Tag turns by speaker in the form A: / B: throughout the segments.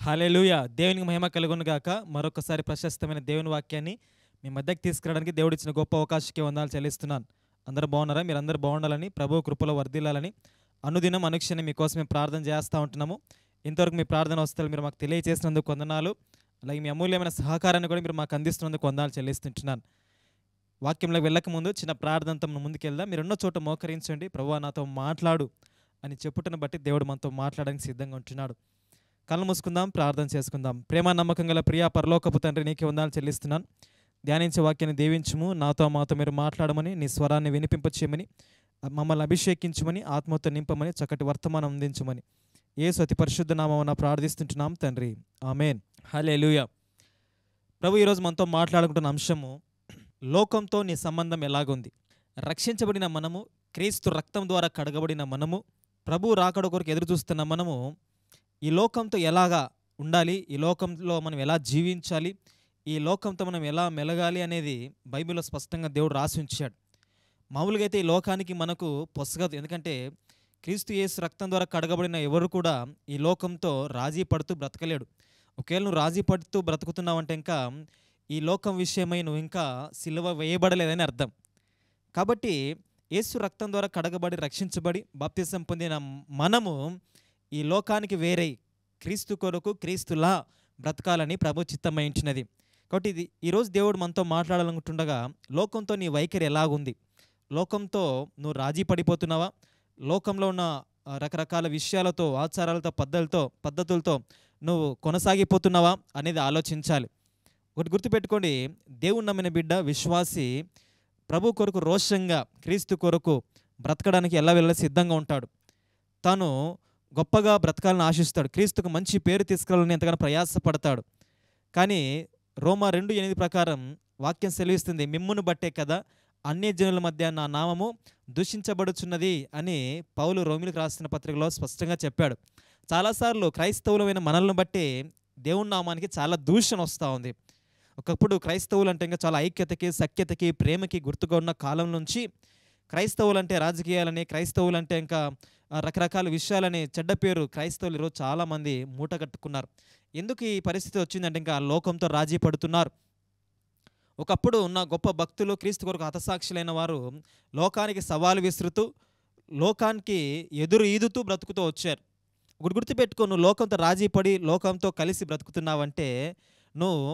A: హల్లెలూయా! దేవునికి మహిమ కలుగును గాక. మరొకసారి ప్రశస్తమైన దేవుని వాక్యాన్ని మీ మధ్యకి తీసుకురావడానికి దేవుడిచ్చిన గొప్ప అవకాశానికి వందనాలు చెల్లిస్తున్నాను. అందరూ బాగున్నారా? మీరందరూ బాగుండాలని, ప్రభువు కృపలో వర్ధిల్లాలని అనుదినం అనుక్షణం మీకోసం మేము ప్రార్థన చేస్తూ ఉంటున్నాము. ఇంతవరకు మీ ప్రార్థన అవస్థలు మీరు మాకు తెలియజేసినందుకు వందనాలు. అలాగే మీ అమూల్యమైన సహకారాన్ని కూడా మీరు మాకు అందిస్తున్నందుకు వందనాలు చెల్లిస్తుంటున్నాను. వాక్యంలోకి వెళ్ళకముందు చిన్న ప్రార్థనతో మనం ముందుకెళ్దాం. మీరున్న చోట మోకరించండి. ప్రభువా నాతో మాట్లాడు అని చెప్పుటను బట్టి దేవుడు మనతో మాట్లాడడానికి సిద్ధంగా ఉంటున్నాడు. కళ్ళు మూసుకుందాం, ప్రార్థన చేసుకుందాం. ప్రేమ నమ్మకం గల ప్రియా పరలోకపు తండ్రి, నీకే వందనాలు చెల్లిస్తున్నాను. ధ్యానించే వాక్యాన్ని దీవించుము, నాతో మాతో మీరు మాట్లాడమని, నీ స్వరాన్ని వినిపింపచేయమని, మమ్మల్ని అభిషేకించమని, ఆత్మతో నింపమని, చక్కటి వర్తమానం అందించమని యేసు అతి పరిశుద్ధ నామమున ప్రార్థిస్తుంటున్నాం తండ్రి, ఆమేన్. హల్లెలూయా. ప్రభు ఈరోజు మనతో మాట్లాడుకుంటున్న అంశము, లోకంతో నీ సంబంధం ఎలాగుంది? రక్షించబడిన మనము, క్రీస్తు రక్తం ద్వారా కడగబడిన మనము, ప్రభు రాకడ కొరకు ఎదురు చూస్తున్న మనము ఈ లోకంతో ఎలాగా ఉండాలి, ఈ లోకంలో మనం ఎలా జీవించాలి, ఈ లోకంతో మనం ఎలా మెలగాలి అనేది బైబిల్లో స్పష్టంగా దేవుడు రాసి ఉంచాడు. మామూలుగా అయితే ఈ లోకానికి మనకు పొసగదు. ఎందుకంటే క్రీస్తు యేసు రక్తం ద్వారా కడగబడిన ఎవరు కూడా ఈ లోకంతో రాజీ పడుతూ బ్రతకలేడు. ఒకవేళ నువ్వు రాజీ పడుతూ బ్రతుకుతున్నావంటే ఇంకా ఈ లోకం విషయమై నువ్వు ఇంకా సిలువ వేయబడలేదని అర్థం. కాబట్టి యేసు రక్తం ద్వారా కడగబడి రక్షించబడి బాప్తిసం పొందిన మనము ఈ లోకానికి వేరే క్రీస్తు కొరకు క్రీస్తులా బ్రతకాలని ప్రభు చిత్తమైంచినది. కాబట్టి ఇది ఈరోజు దేవుడు మనతో మాట్లాడాలనుకుంటుండగా, లోకంతో నీ వైఖరి ఎలాగుంది? లోకంతో నువ్వు రాజీ పడిపోతున్నావా? లోకంలో ఉన్న రకరకాల విషయాలతో, ఆచారాలతో, పద్ధతులతో నువ్వు కొనసాగిపోతున్నావా అనేది ఆలోచించాలి. ఒకటి గుర్తుపెట్టుకోండి, దేవుని నమ్మిన బిడ్డ, విశ్వాసి ప్రభు కొరకు రోషంగా క్రీస్తు కొరకు బ్రతకడానికి ఎల్లవేళలా సిద్ధంగా ఉంటాడు. తాను గొప్పగా బ్రతకాలని ఆశిస్తాడు. క్రీస్తుకు మంచి పేరు తీసుకురావాలని ఎంతగానో ప్రయాసపడతాడు. కానీ రోమా 2:8 ప్రకారం వాక్యం సెలవిస్తుంది, మిమ్మును బట్టే కదా అన్యజనుల మధ్య నా నామము దూషించబడుచున్నది అని పౌలు రోమిలకు రాసిన పత్రికలో స్పష్టంగా చెప్పాడు. చాలాసార్లు క్రైస్తవులమైన మనల్ని బట్టి దేవుని నామానికి చాలా దూషణ వస్తూ ఉంది. ఒకప్పుడు క్రైస్తవులు అంటే ఇంకా చాలా ఐక్యతకి, సఖ్యతకి, ప్రేమకి గుర్తుగా ఉన్న కాలం నుంచి క్రైస్తవులంటే రాజకీయాలని, క్రైస్తవులంటే ఇంకా రకరకాల విషయాలని చెడ్డ పేరు క్రైస్తవులు ఈరోజు చాలామంది మూట కట్టుకున్నారు. ఎందుకు ఈ పరిస్థితి వచ్చిందంటే ఇంకా లోకంతో రాజీ పడుతున్నారు. ఒకప్పుడు ఉన్న గొప్ప భక్తులు, క్రీస్తు కొరకు హతసాక్షులైన వారు లోకానికి సవాలు విసురుతూ, లోకానికి ఎదురు ఈదుతూ బ్రతుకుతూ వచ్చారు. ఒకటి గుర్తుపెట్టుకో, నువ్వు లోకంతో రాజీ పడి లోకంతో కలిసి బ్రతుకుతున్నావంటే నువ్వు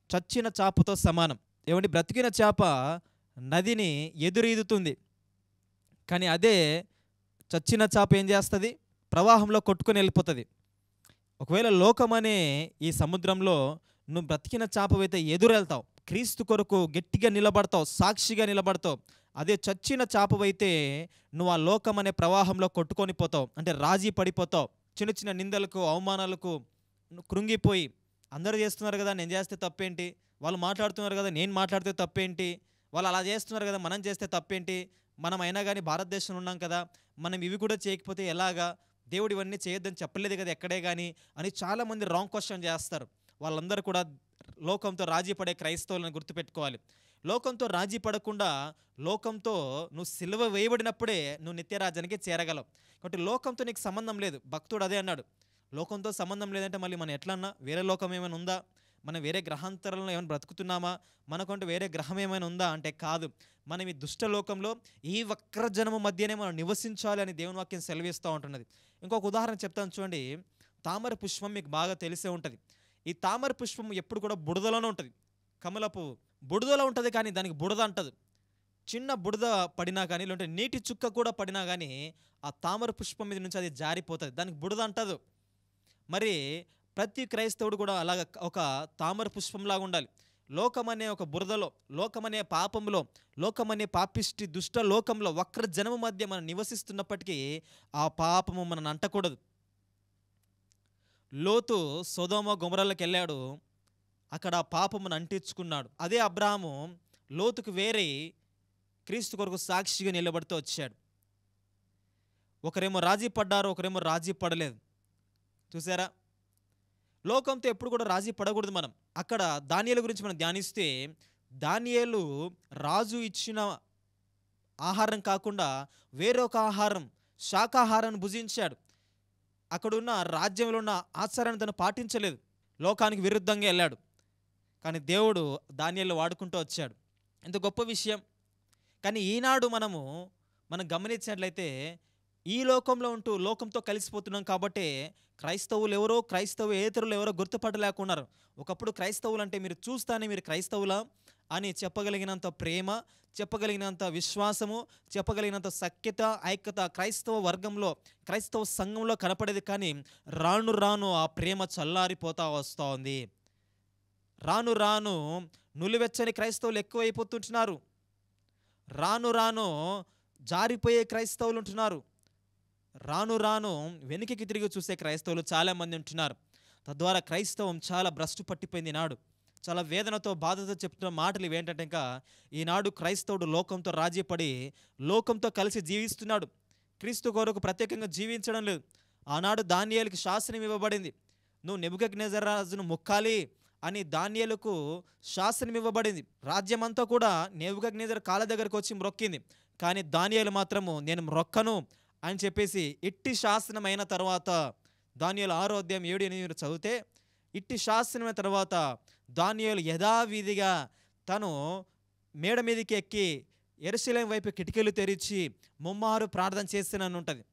A: చచ్చిన చేపతో సమానం. ఏమంటే బ్రతికిన చేప నదిని ఎదురు ఈదుతుంది, కానీ అదే చచ్చిన చేప ఏం చేస్తుంది? ప్రవాహంలో కొట్టుకొని వెళ్ళిపోతుంది. ఒకవేళ లోకం అనే ఈ సముద్రంలో నువ్వు బ్రతికిన చేపవైతే ఎదురెళ్తావు, క్రీస్తు కొరకు గట్టిగా నిలబడతావు, సాక్షిగా నిలబడతావు. అదే చచ్చిన చేపవైతే నువ్వు ఆ లోకం అనే ప్రవాహంలో కొట్టుకొని పోతావు, అంటే రాజీ పడిపోతావు. చిన్న చిన్న నిందలకు, అవమానాలకు కృంగిపోయి, అందరూ చేస్తున్నారు కదా నేను చేస్తే తప్పేంటి, వాళ్ళు మాట్లాడుతున్నారు కదా నేను మాట్లాడితే తప్పేంటి, వాళ్ళు అలా చేస్తున్నారు కదా మనం చేస్తే తప్పేంటి, మనం అయినా కానీ భారతదేశంలో ఉన్నాం కదా, మనం ఇవి కూడా చేయకపోతే ఎలాగా, దేవుడు ఇవన్నీ చేయొద్దని చెప్పలేదు కదా ఎక్కడే కానీ అని చాలామంది రాంగ్ క్వశ్చన్ చేస్తారు. వాళ్ళందరూ కూడా లోకంతో రాజీ పడే క్రైస్తవులను గుర్తుపెట్టుకోవాలి. లోకంతో రాజీ పడకుండా, లోకంతో నువ్వు సిలువ వేయబడినప్పుడే నువ్వు నిత్యరాజ్యానికి చేరగలవు. కాబట్టి లోకంతో నీకు సంబంధం లేదు. భక్తుడు అదే అన్నాడు, లోకంతో సంబంధం లేదంటే మళ్ళీ మనం ఎట్లన్నా వేరే లోకం ఏమైనా ఉందా, మనం వేరే గ్రహాంతరంలో ఏమైనా బ్రతుకుతున్నామా, మనకంటూ వేరే గ్రహం ఏమైనా ఉందా అంటే కాదు. మనం ఈ దుష్టలోకంలో ఈ వక్రజనము మధ్యనే మనం నివసించాలి అని దేవుని వాక్యం సెలవిస్తూ ఉంటున్నది. ఇంకొక ఉదాహరణ చెప్తాను చూడండి. తామర పుష్పం మీకు బాగా తెలిసే ఉంటుంది. ఈ తామర పుష్పం ఎప్పుడు కూడా బుడదలోనే ఉంటుంది. కమల పువ్వు బుడదలో ఉంటుంది, కానీ దానికి బుడద అంటదు. చిన్న బుడద పడినా కానీ, లేదంటే నీటి చుక్క కూడా పడినా కానీ ఆ తామర పుష్పం మీద నుంచి అది జారిపోతుంది, దానికి బుడద అంటదు. మరి ప్రతి క్రైస్తవుడు కూడా అలాగ ఒక తామర పుష్పంలాగా ఉండాలి. లోకమనే ఒక బురదలో, లోకమనే పాపంలో, లోకమనే పాపిష్టి దుష్ట లోకంలో, వక్ర జనము మధ్య మనం నివసిస్తున్నప్పటికీ ఆ పాపము మనల్ని అంటకూడదు. లోతు సొదొమ గొమొర్రాలకు వెళ్ళాడు, అక్కడ పాపమును అంటించుకున్నాడు. అదే అబ్రాహాము లోతుకు వేరే క్రీస్తు కొరకు సాక్షిగా నిలబడుతూ వచ్చాడు. ఒకరేమో రాజీ పడ్డారు, ఒకరేమో రాజీ పడలేదు. చూసారా? లోకంతో ఎప్పుడు కూడా రాజీ పడకూడదు మనం. అక్కడ దానియేలు గురించి మనం ధ్యానిస్తే, దానియేలు రాజు ఇచ్చిన ఆహారం కాకుండా వేరొక ఆహారం, శాకాహారాన్ని భుజించాడు. అక్కడున్న రాజ్యంలో ఉన్న ఆచారాన్ని తను పాటించలేదు. లోకానికి విరుద్ధంగా వెళ్ళాడు. కానీ దేవుడు దానియేలును వాడుకుంటూ వచ్చాడు. ఎంత గొప్ప విషయం. కానీ ఈనాడు మనం గమనించినట్లయితే ఈ లోకంలో ఉంటూ లోకంతో కలిసిపోతున్నాం కాబట్టి క్రైస్తవేతరులు ఎవరో గుర్తుపట్టలేకున్నారు. ఒకప్పుడు క్రైస్తవులు అంటే మీరు చూస్తానే మీరు క్రైస్తవులా అని చెప్పగలిగినంత ప్రేమ, చెప్పగలిగినంత విశ్వాసము, చెప్పగలిగినంత సఖ్యత, ఐక్యత క్రైస్తవ వర్గంలో, క్రైస్తవ సంఘంలో కనపడేది. కానీ రాను రాను ఆ ప్రేమ చల్లారిపోతా వస్తూ ఉంది. రాను రాను నులివెచ్చని క్రైస్తవులు ఎక్కువైపోతుంటున్నారు. రాను రాను జారిపోయే క్రైస్తవులు ఉంటున్నారు. రాను రాను వెనుకకి తిరిగి చూసే క్రైస్తవులు చాలామంది ఉంటున్నారు. తద్వారా క్రైస్తవం చాలా భ్రష్టు పట్టిపోయింది. ఈనాడు చాలా వేదనతో, బాధతో చెప్తున్న మాటలు ఇవేంటంటే, ఇంకా ఈనాడు క్రైస్తవుడు లోకంతో రాజీపడి లోకంతో కలిసి జీవిస్తున్నాడు. క్రీస్తు కొరకు ప్రత్యేకంగా జీవించడం లేదు. ఆనాడు దానియేలుకి శాసనం ఇవ్వబడింది. నువ్వు నెబుకద్నెజర్ రాజును మొక్కాలి అని దానియేలుకు శాసనం ఇవ్వబడింది. రాజ్యమంతా కూడా నెబుకద్నెజర్ కాళ్ళ దగ్గరకు వచ్చి మ్రొక్కింది. కానీ దానియేలు మాత్రము నేను మ్రొక్కను అని చెప్పేసి, ఇట్టి శాసనం అయిన తర్వాత దానియేలు 6వ అధ్యాయం 7-8 చదివితే, ఇట్టి శాసనమైన తర్వాత దానియేలు యథావిధిగా తను మేడ మీదకి ఎక్కి యెరూషలేము వైపు కిటికీలు తెరిచి ముమ్మారు ప్రార్థన చేస్తానని ఉంటుంది.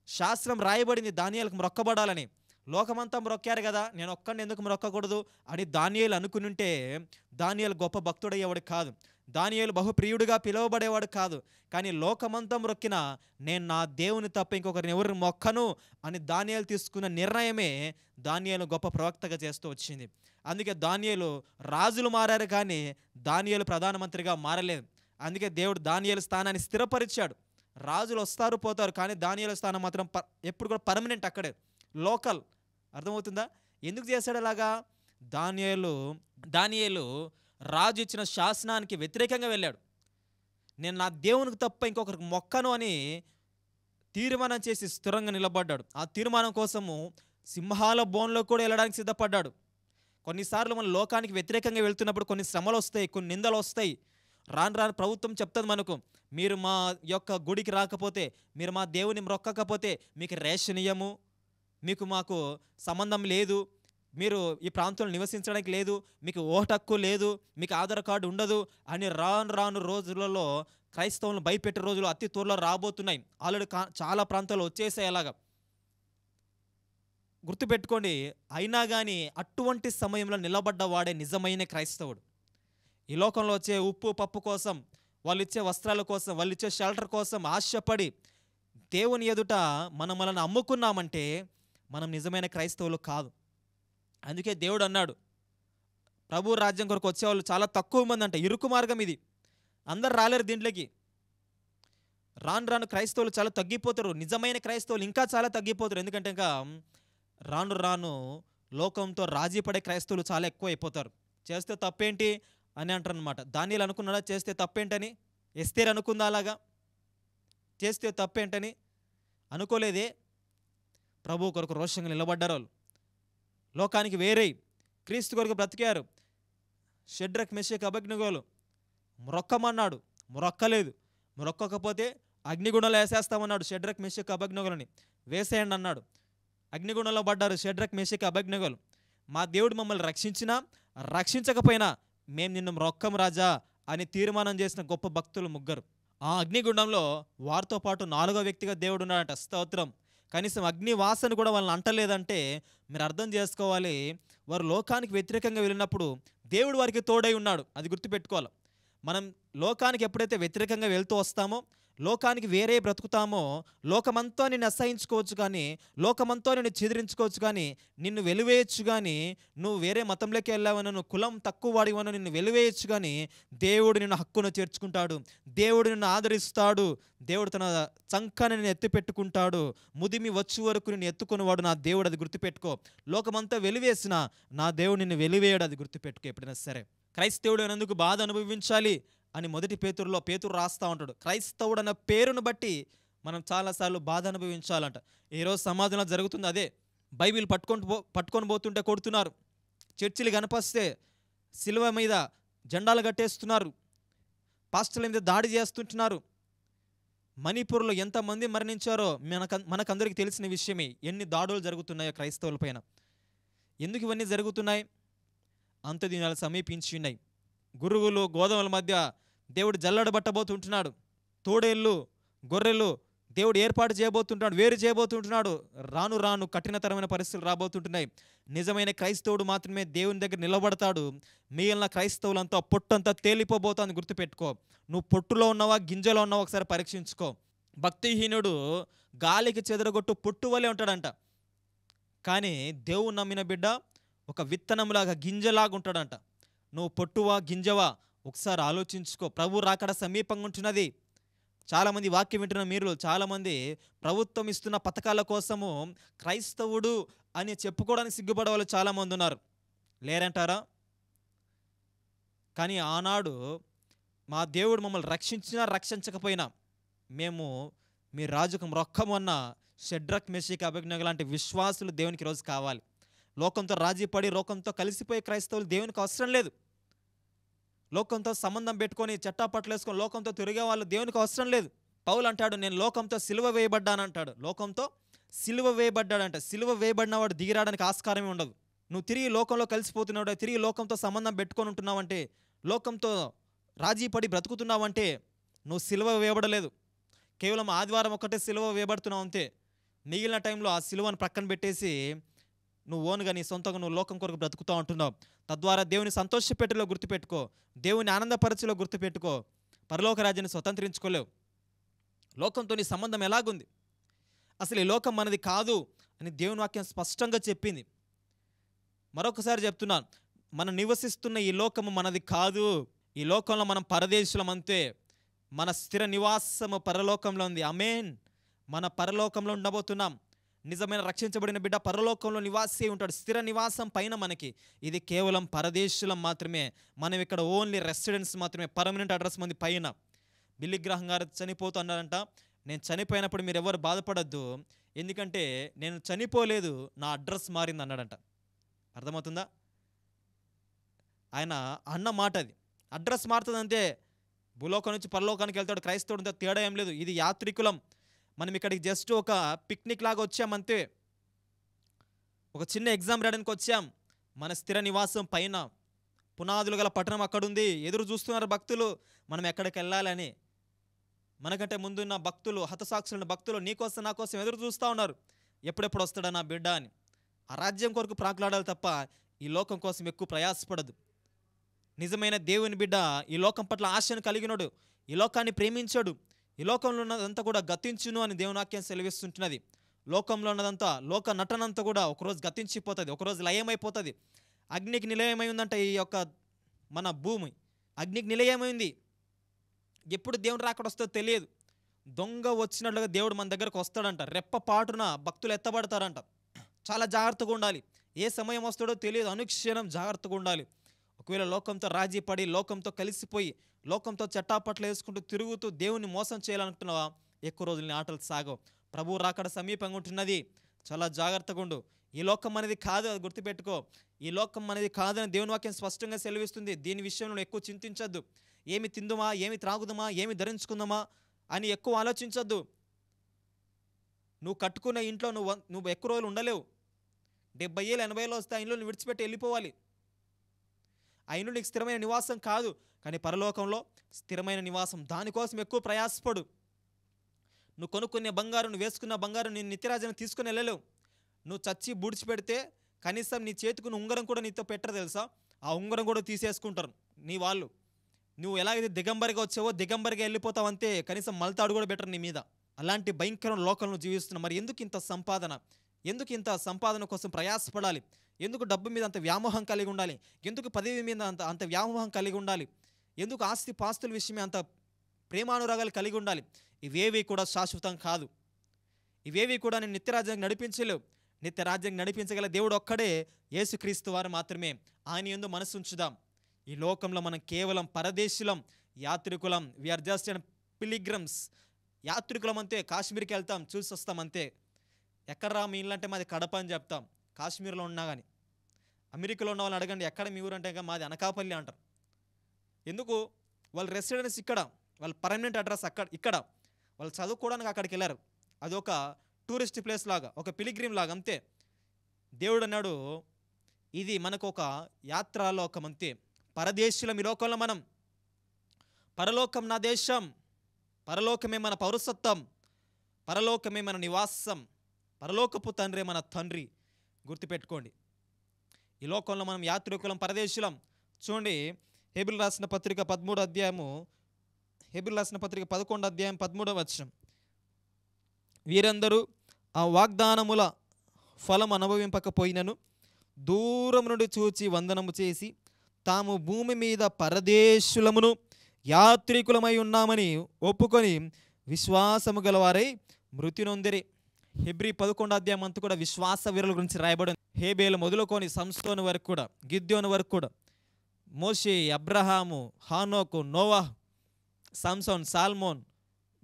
A: శాస్త్రం రాయబడింది దానియేలుకు మ్రొక్కబడాలని. లోకమంతా మ్రొక్కారు కదా, నేను ఒక్కడిని ఎందుకు మ్రొక్కకూడదు అని దానియేలు అనుకునుంటే దానియేలు గొప్ప భక్తుడయ్యేవాడు కాదు. దానియేలు బహుప్రియుడిగా పిలువబడేవాడు కాదు. కానీ లోకమంతా మ్రొక్కిన నేను నా దేవుని తప్ప ఇంకొకరిని ఎవరిని మొక్కను అని దానియేలు తీసుకున్న నిర్ణయమే దానియేలు గొప్ప ప్రవక్తగా చేస్తూ వచ్చింది. అందుకే దానియేలు రాజులు మారారు కానీ దానియేలు ప్రధానమంత్రిగా మారలేదు. అందుకే దేవుడు దానియేలు స్థానాన్ని స్థిరపరిచాడు. రాజులు వస్తారు పోతారు, కానీ దానియేలు స్థానం మాత్రం ఎప్పుడు కూడా పర్మనెంట్, అక్కడే లోకల్. అర్థమవుతుందా? ఎందుకు చేశాడు అలాగా? దానియేలు రాజు ఇచ్చిన శాసనానికి వ్యతిరేకంగా వెళ్ళాడు. నేను నా దేవునికి తప్ప ఇంకొకరికి మొక్కను అని తీర్మానం చేసి స్థిరంగా నిలబడ్డాడు. ఆ తీర్మానం కోసము సింహాల బోన్లో కూడా వెళ్ళడానికి సిద్ధపడ్డాడు. కొన్నిసార్లు మన లోకానికి వ్యతిరేకంగా వెళ్తున్నప్పుడు కొన్ని శ్రమలు వస్తాయి, కొన్ని నిందలు వస్తాయి. రాను రాను ప్రభుత్వం చెప్తుంది మనకు, మీరు మా యొక్క గుడికి రాకపోతే, మీరు మా దేవుని మొక్కకపోతే మీకు రేషన్ ఇయ్యము, మాకు సంబంధం లేదు, మీరు ఈ ప్రాంతంలో నివసించడానికి లేదు, మీకు ఓటు హక్కు లేదు, మీకు ఆధార్ కార్డు ఉండదు అని రాను రాను రోజులలో క్రైస్తవులను భయపెట్టే రోజులు అతి త్వరలో రాబోతున్నాయి. ఆల్రెడీ చాలా ప్రాంతాల్లో వచ్చేసాయి. అలాగా గుర్తుపెట్టుకోండి. అయినా కానీ అటువంటి సమయంలో నిలబడ్డవాడే నిజమైన క్రైస్తవుడు. ఈ లోకంలో వచ్చే ఉప్పు పప్పు కోసం, వాళ్ళు ఇచ్చే వస్త్రాల కోసం, వాళ్ళు ఇచ్చే షెల్టర్ కోసం ఆశపడి దేవుని ఎదుట మనల్ని అమ్ముకున్నామంటే మనం నిజమైన క్రైస్తవులు కాదు. అందుకే దేవుడు అన్నాడు, ప్రభు రాజ్యం కొరకు వచ్చేవాళ్ళు చాలా తక్కువ మంది అంట. ఇరుకు మార్గం ఇది, అందరు రాలేరు దీంట్లోకి. రాను రాను క్రైస్తవులు చాలా తగ్గిపోతారు. నిజమైన క్రైస్తవులు ఇంకా చాలా తగ్గిపోతారు. ఎందుకంటే ఇంకా రాను రాను లోకంతో రాజీ పడే క్రైస్తవులు చాలా ఎక్కువ అయిపోతారు. చేస్తే తప్పేంటి అని అంటారు అనమాట. దానియేలు అనుకున్నాడా చేస్తే తప్పేంటని? ఎస్తేర్ అనుకుందా అలాగా? చేస్తే తప్పేంటని అనుకోలేదే. ప్రభు కొరకు రోషంగా నిలబడ్డారు వాళ్ళు. లోకానికి వేరే క్రీస్తు కొరకు బ్రతికారు. షడ్రక్ మెషక్ అబేద్నెగోలు మొక్కమన్నాడు, మొక్కలేదు. మొక్కకపోతే అగ్నిగుండంలో వేసేస్తామన్నాడు. షడ్రక్ మెషక్ అబేద్నెగోలని వేసేయండి అన్నాడు. అగ్నిగుండంలో పడ్డారు షడ్రక్ మెషక్ అబేద్నెగోలు. మా దేవుడు మమ్మల్ని రక్షించినా రక్షించకపోయినా మేము నిన్ను మొక్కం రాజా అని తీర్మానం చేసిన గొప్ప భక్తులు ముగ్గురు. ఆ అగ్నిగుండంలో వారితో పాటు 4వ వ్యక్తిగా దేవుడు ఉన్నాడంట. స్తోత్రం. కనీసం అగ్ని వాసన కూడా వాళ్ళని అంటలేదంటే మీరు అర్థం చేసుకోవాలి, వారు లోకానికి వ్యతిరేకంగా వెళ్ళినప్పుడు దేవుడు వారికి తోడై ఉన్నాడు. అది గుర్తుపెట్టుకోవాలి. మనం లోకానికి ఎప్పుడైతే వ్యతిరేకంగా వెళ్తూ వస్తామో, లోకానికి వేరే బ్రతుకుతామో, లోకమంతా నిన్ను అసహించుకోవచ్చు, కానీ లోకమంతా నిన్ను చెదిరించుకోవచ్చు, కానీ నిన్ను వెలివేయచ్చు. కానీ నువ్వు వేరే మతంలోకి వెళ్ళావని, నువ్వు కులం తక్కువ వాడివని నిన్ను వెలివేయచ్చు, కానీ దేవుడు నిన్ను హక్కును చేర్చుకుంటాడు. దేవుడు నిన్ను ఆదరిస్తాడు. దేవుడు తన చంకని నిన్ను ఎత్తి పెట్టుకుంటాడు. ముదిమి వచ్చే వరకు నిన్ను ఎత్తుకునేవాడు నా దేవుడు. అది గుర్తుపెట్టుకో. లోకమంతా వెలివేసిన నా దేవుడు నిన్ను వెలివేయడు. అది గుర్తుపెట్టుకో ఎప్పుడైనా సరే. క్రైస్తవుడు అయినందుకు బాధ అనుభవించాలి అని మొదటి పేతురు రాస్తూ ఉంటాడు. క్రైస్తవుడు అన్న పేరును బట్టి మనం చాలాసార్లు బాధ అనుభవించాలంట. ఈరోజు సమాజంలో జరుగుతుంది అదే. బైబిల్ పట్టుకొని పోతుంటే కొడుతున్నారు. చర్చిలు కనిపిస్తే సిలువ మీద జెండాలు కట్టేస్తున్నారు. పాస్టర్ల మీద దాడి చేస్తుంటున్నారు. మణిపూర్లో ఎంతమంది మరణించారో మనకందరికీ తెలిసిన విషయమే. ఎన్ని దాడులు జరుగుతున్నాయో క్రైస్తవుల పైన. ఎందుకు ఇవన్నీ జరుగుతున్నాయి? అంత దినాలు సమీపించి ఉన్నాయి. గురుగులు గోధుమల మధ్య దేవుడు జల్లడబట్టబోతుంటున్నాడు. తోడేళ్ళు గొర్రెలు దేవుడు ఏర్పాటు చేయబోతుంటున్నాడు, వేరు చేయబోతుంటున్నాడు. రాను రాను కఠినతరమైన పరిస్థితులు రాబోతుంటున్నాయి. నిజమైన క్రైస్తవుడు మాత్రమే దేవుని దగ్గర నిలబడతాడు. మిగిలిన క్రైస్తవులంతా పొట్టంతా తేలిపోబోతాన్ని గుర్తుపెట్టుకో. నువ్వు పొట్టులో ఉన్నావా గింజలో ఉన్నావా ఒకసారి పరీక్షించుకో. భక్తిహీనుడు గాలికి చెదరగొట్టు పొట్టు వలె ఉంటాడంట. కానీ దేవుని నమ్మిన బిడ్డ ఒక విత్తనంలాగా గింజలాగా ఉంటాడంట. నువ్వు పొట్టువా గింజవా ఒకసారి ఆలోచించుకో. ప్రభు రాకడ సమీపంగా ఉంటున్నది. చాలామంది వాక్యం వింటున్న మీరు చాలామంది ప్రభుత్వం ఇస్తున్న పథకాల కోసము క్రైస్తవుడు అని చెప్పుకోవడానికి సిగ్గుపడే వాళ్ళు చాలామంది ఉన్నారు. లేరంటారా? కానీ ఆనాడు మా దేవుడు మమ్మల్ని రక్షించినా రక్షించకపోయినా మేము మీ రాజుకం రొక్కమన్న షడ్రక్ మెషిక్ అభిజ్ఞ లాంటి విశ్వాసులు దేవునికి రోజు కావాలి. లోకంతో రాజీపడి లోకంతో కలిసిపోయే క్రైస్తవులు దేవునికి అవసరం లేదు. లోకంతో సంబంధం పెట్టుకొని చట్టాపట్లు వేసుకొని లోకంతో తిరిగే వాళ్ళు దేవునికి అవసరం లేదు. పౌలు అంటాడు, నేను లోకంతో సిలువ వేయబడ్డానంటాడు. లోకంతో సిలువ వేయబడ్డాడంట. సిలువ వేయబడినవాడు దిగిరాడానికి ఆస్కారమే ఉండదు. నువ్వు తిరిగి లోకంలో కలిసిపోతున్నావు, తిరిగి లోకంతో సంబంధం పెట్టుకొని ఉంటున్నావంటే, లోకంతో రాజీపడి బ్రతుకుతున్నావంటే నువ్వు సిలువ వేయబడలేదు. కేవలం ఆదివారం ఒక్కటే సిలువ వేయబడుతున్నావు అంతే. మిగిలిన టైంలో ఆ సిలువను ప్రక్కన పెట్టేసి నువ్వు ఓన్గా నీ సొంతంగా నువ్వు లోకం కొరకు బ్రతుకుతూ ఉంటున్నావు. తద్వారా దేవుని సంతోషపెట్టెలో గుర్తుపెట్టుకో, దేవుని ఆనందపరచులో గుర్తుపెట్టుకో. పరలోక రాజ్యాన్ని స్వతంత్రించుకోలేవు. లోకంతో నీ సంబంధం ఎలాగుంది? అసలు ఈ లోకం మనది కాదు అని దేవుని వాక్యం స్పష్టంగా చెప్పింది. మరొకసారి చెప్తున్నాను, మనం నివసిస్తున్న ఈ లోకము మనది కాదు. ఈ లోకంలో మనం పరదేశులం అంతే. మన స్థిర నివాసము పరలోకంలో ఉంది. ఆమేన్. మన పరలోకంలో ఉండబోతున్నాం. నిజమైన రక్షించబడిన బిడ్డ పరలోకంలో నివాసి ఉంటాడు. స్థిర నివాసం పైన మనకి. ఇది కేవలం పరదేశులం మాత్రమే. మనం ఇక్కడ ఓన్లీ రెసిడెన్స్ మాత్రమే. పర్మనెంట్ అడ్రస్ మంది పైన. బిల్లీ గ్రహం గారు చనిపోతున్నారంట. నేను చనిపోయినప్పుడు మీరు ఎవరు బాధపడద్దు, ఎందుకంటే నేను చనిపోలేదు, నా అడ్రస్ మారింది అన్నాడంట. అర్థమవుతుందా? ఆయన అన్న మాట అది. అడ్రస్ మారుతుంది అంతే. భూలోకం నుంచి పరలోకానికి వెళ్తాడు క్రైస్తవుడు, తేడా ఏం లేదు. ఇది యాత్రికులం. మనం ఇక్కడికి జస్ట్ ఒక పిక్నిక్ లాగా వచ్చామంతే. ఒక చిన్న ఎగ్జామ్ రాయడానికి వచ్చాం. మన స్థిర నివాసం పైన పునాదులు గల పట్టణం అక్కడుంది. ఎదురు చూస్తున్నారు భక్తులు మనం ఎక్కడికి వెళ్ళాలని. మనకంటే ముందున్న భక్తులు, హతసాక్షులైన భక్తులు నీకోసం నా కోసం ఎదురు చూస్తూ ఉన్నారు, ఎప్పుడెప్పుడు వస్తాడా నా బిడ్డ అని. ఆ రాజ్యం కొరకు ప్రాకులాడాలి తప్ప ఈ లోకం కోసం ఎక్కువ ప్రయాసపడదు. నిజమైన దేవుని బిడ్డ ఈ లోకం పట్ల ఆశను కలిగినోడు, ఈ లోకాన్ని ప్రేమించాడు. ఈ లోకంలో ఉన్నదంతా కూడా గతించును అని దేవుని వాక్యం సెలవిస్తుంటున్నది. లోకంలో ఉన్నదంతా, లోక నటనంతా కూడా ఒకరోజు గతించిపోతుంది, ఒకరోజు లయమైపోతుంది. అగ్నికి నిలయమై ఉందంట ఈ యొక్క మన భూమి. అగ్నికి నిలయమైంది. ఎప్పుడు దేవుని రాకడ వస్తుందో తెలియదు. దొంగ వచ్చినట్లుగా దేవుడు మన దగ్గరకు వస్తాడంట. రెప్పపాటున భక్తులు ఎత్తబడతారంట. చాలా జాగ్రత్తగా ఉండాలి. ఏ సమయం వస్తాడో తెలియదు. అనుక్షణం జాగ్రత్తగా ఉండాలి. ఒకవేళ లోకంతో రాజీ పడి, లోకంతో కలిసిపోయి, లోకంతో చట్టాపట్లు వేసుకుంటూ తిరుగుతూ దేవుని మోసం చేయాలనుకుంటున్నావా, ఎక్కువ రోజులు నీ ఆటలు సాగవు. ప్రభువు రాకడ సమీపంగా ఉంటున్నది. చాలా జాగ్రత్తగా ఉండు. ఈ లోకం అనేది కాదు, అది గుర్తుపెట్టుకో. ఈ లోకం అనేది కాదని దేవుని వాక్యం స్పష్టంగా సెలవిస్తుంది. దీని విషయంలో ఎక్కువ చింతించద్దు. ఏమి తిందుమా, ఏమి త్రాగుదామా, ఏమి ధరించుకుందామా అని ఎక్కువ ఆలోచించద్దు. నువ్వు కట్టుకున్న ఇంట్లో నువ్వు ఎక్కువ రోజులు ఉండలేవు. 70 ఏళ్ళు 80 ఏళ్ళు వస్తే ఆ ఇంట్లో నువ్వు విడిచిపెట్టి వెళ్ళిపోవాలి. ఆ ఇంట్లో నీకు స్థిరమైన నివాసం కాదు. కానీ పరలోకంలో స్థిరమైన నివాసం. దానికోసం ఎక్కువ ప్రయాసపడు. నువ్వు కొనుక్కునే బంగారం, నువ్వు వేసుకున్న బంగారం నేను నిత్యరాజ్యాన్ని తీసుకుని వెళ్ళలేవు. నువ్వు చచ్చి బూడ్చిపెడితే కనీసం నీ చేతికున్న ఉంగరం కూడా నీతో పెట్టరు తెలుసా? ఆ ఉంగరం కూడా తీసేసుకుంటారు నీ వాళ్ళు. నువ్వు ఎలాగైతే దిగంబరిగా వచ్చావో దిగంబరిగా వెళ్ళిపోతావు అంతే. కనీసం మలతాడు కూడా బెటర్ నీ మీద. అలాంటి భయంకర లోకంలో జీవిస్తున్నావు. మరి ఎందుకు ఇంత సంపాదన? ఎందుకు ఇంత సంపాదన కోసం ప్రయాసపడాలి? ఎందుకు డబ్బు మీద అంత వ్యామోహం కలిగి ఉండాలి? ఎందుకు పదవి మీద అంత వ్యామోహం కలిగి ఉండాలి? ఎందుకు ఆస్తి పాస్తుల విషయమే అంత ప్రేమానురాగాలు కలిగి ఉండాలి? ఇవేవి కూడా శాశ్వతం కాదు. ఇవేవి కూడా నేను నిత్యరాజ్యానికి నడిపించలేవు. నిత్యరాజ్యానికి నడిపించగల దేవుడు ఒక్కడే, యేసుక్రీస్తు వారు మాత్రమే. ఆయన యందు మనసు ఉంచుదాం. ఈ లోకంలో మనం కేవలం పరదేశులం, యాత్రికులం. We are just and pilgrims. యాత్రికులం అంతే. కాశ్మీర్కి వెళ్తాం, చూసి వస్తాం అంతే. ఎక్కడరా మీ ఇల్లు అంటే మాది కడప అని చెప్తాం, కాశ్మీర్లో ఉన్నా కానీ. అమెరికాలో ఉన్న వాళ్ళని అడగండి, ఎక్కడ మీ ఊరు అంటే మాది అనకాపల్లి అంటారు. ఎందుకు? వాళ్ళ రెసిడెన్స్ ఇక్కడ, వాళ్ళ పర్మనెంట్ అడ్రస్ ఇక్కడ. వాళ్ళు చదువుకోవడానికి అక్కడికి వెళ్ళారు. అదొక టూరిస్ట్ ప్లేస్ లాగా, ఒక పిలిగ్రిమ్ లాగా అంతే. దేవుడు అన్నాడు, ఇది మనకు ఒక యాత్రాలోకం అంతే. పరదేశులం ఈ లోకంలో మనం. పరలోకం నా దేశం, పరలోకమే మన పౌరసత్వం, పరలోకమే మన నివాసం, పరలోకపు తండ్రి మన తండ్రి. గుర్తుపెట్టుకోండి, ఈ లోకంలో మనం యాత్రికులం, పరదేశులం. చూడండి, హెబ్రీయులకు రాసిన పత్రిక 13వ అధ్యాయము, హెబ్రీయులకు రాసిన పత్రిక 11వ అధ్యాయం 13వ వచనం. వీరందరూ ఆ వాగ్దానముల ఫలం అనుభవింపకపోయినను దూరం నుండి చూచి వందనము చేసి తాము భూమి మీద పరదేశులమును యాత్రికులమై ఉన్నామని ఒప్పుకొని విశ్వాసము గలవారై మృతి నొందిరి. హెబ్రీ 11వ అధ్యాయం అంతా కూడా విశ్వాస వీరుల గురించి రాయబడింది. హేబేలు మొదలుకొని సంసోను వరకు కూడా, గిద్యోను వరకు కూడా, మోషే, అబ్రహాము, హానోకు, నోవాహ్, సంసోన్, సాల్మోన్,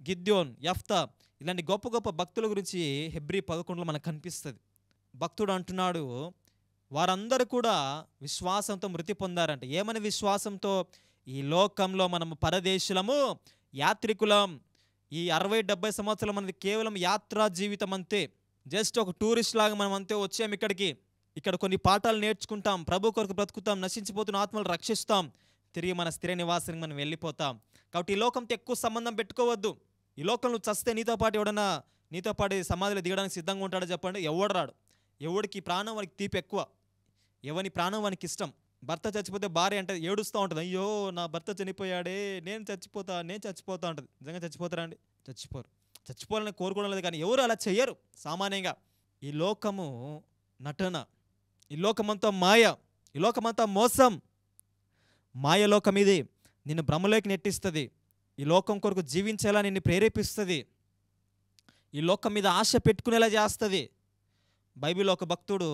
A: గిద్యోన్, యెఫ్తా, ఇలాంటి గొప్ప గొప్ప భక్తుల గురించి హెబ్రీ 11లో మనకు కనిపిస్తుంది. భక్తుడు అంటున్నాడు, వారందరూ కూడా విశ్వాసంతో మృతి పొందారంట. ఏమని విశ్వాసంతో? ఈ లోకంలో మనము పరదేశులము, యాత్రికులం. ఈ 60-70 సంవత్సరాలు మనది కేవలం యాత్రా జీవితం అంతే. జస్ట్ ఒక టూరిస్ట్ లాగా మనం అంతే వచ్చాం ఇక్కడికి. ఇక్కడ కొన్ని పాఠాలు నేర్చుకుంటాం, ప్రభు కొరకు బ్రతుకుతాం, నశించిపోతున్న ఆత్మలు రక్షిస్తాం, తిరిగి మన స్థిర నివాసానికి మనం వెళ్ళిపోతాం. కాబట్టి ఈ లోకంతో ఎక్కువ సంబంధం పెట్టుకోవద్దు. ఈ లోకంలో చస్తే నీతో పాటు ఎవడన్నా నీతో పాటు సమాధిలో దిగడానికి సిద్ధంగా ఉంటాడో చెప్పండి? ఎవడు రాడు. ఎవడికి ప్రాణం వానికి తీపి ఎక్కువ, ఎవని ప్రాణం వానికి ఇష్టం. భర్త చచ్చిపోతే భార్య అంటే ఏడుస్తూ ఉంటుంది, అయ్యో నా భర్త చనిపోయాడే, నేను చచ్చిపోతా ఉంటుంది. నిజంగా చచ్చిపోతారా అండి? చచ్చిపోరు. చచ్చిపోవాలని కోరుకోవడం లేదు, కానీ ఎవరు అలా చెయ్యరు సామాన్యంగా. ఈ లోకము నటన, ఈ లోకమంతా మాయ, ఈ లోకమంతా మోసం. మాయలోకం ఇది నిన్ను భ్రమలోకి నెట్టిస్తుంది. ఈ లోకం కొరకు జీవించేలా నిన్ను ప్రేరేపిస్తుంది. ఈ లోకం మీద ఆశ పెట్టుకునేలా చేస్తుంది. బైబిల్లో ఒక భక్తుడు